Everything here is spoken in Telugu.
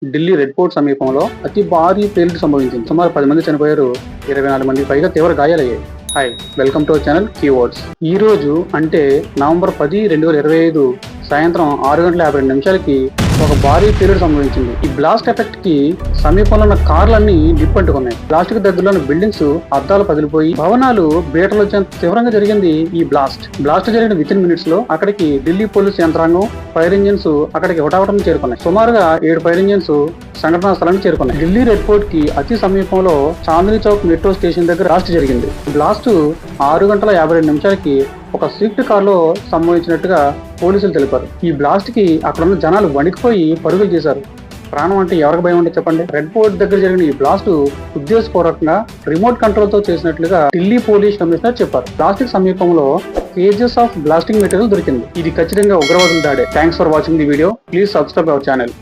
ఢిల్లీ రెడ్ ఫోర్ట్ సమీపంలో అతి భారీ పేలుడు సంభవించింది. సుమారు 10 మంది చనిపోయారు, 24 మందికి పైగా తీవ్ర గాయాలయ్యాయి. Hi, welcome to our channel keywords. ఈ రోజు అంటే నవంబర్ 10, 2025 సాయంత్రం 6:52 ఒక భారీ పేలుడు సంభవించింది. ఈ బ్లాస్ట్ ఎఫెక్ట్ కి సమీపంలో ఉన్న కార్లన్నీ నిప్పంటుకున్నాయి. బ్లాస్ట్ కి దగ్గరలో ఉన్న బిల్డింగ్స్ అద్దాలు పగిలిపోయి భవనాలు బీటలు వచ్చేంత తీవ్రంగా జరిగింది ఈ బ్లాస్ట్ జరిగిన వితిన్ మినిట్స్ లో అక్కడికి ఢిల్లీ పోలీసు యంత్రాంగం, ఫైర్ ఇంజిన్స్ అక్కడికి హుటాహుటిన చేరుకున్నాయి. సుమారుగా 7 ఫైర్ ఇంజిన్స్ సంఘటనా స్థలానికి చేరుకున్నాయి. ఢిల్లీ రెడ్ ఫోర్ట్ కి అతి సమీపంలో చాందినీ చౌక్ మెట్రో స్టేషన్ దగ్గర బ్లాస్ట్ జరిగింది. బ్లాస్ట్ 6:52 ఒక స్విఫ్ట్ కార్ లో సంభవించినట్టుగా పోలీసులు తెలిపారు. ఈ బ్లాస్ట్ కి అక్కడ ఉన్న జనాలు వణికిపోయి పరుగులు చేశారు. ప్రాణం అంటే ఎవరికి భయం ఉంటే చెప్పండి. రెడ్ ఫోర్ట్ దగ్గర జరిగిన ఈ బ్లాస్ట్ ఉద్దేశపూర్వకంగా రిమోట్ కంట్రోల్ తో చేసినట్లుగా ఢిల్లీ పోలీస్ కమిషనర్ చెప్పారు. బ్లాస్ట్ కి సమీపంలో కేజెస్ ఆఫ్ బ్లాస్టింగ్ మెటీరియల్ దొరికింది. ఇది ఖచ్చితంగా ఉగ్రవాదుల దాడే. Thanks for watching the video. Please subscribe our channel.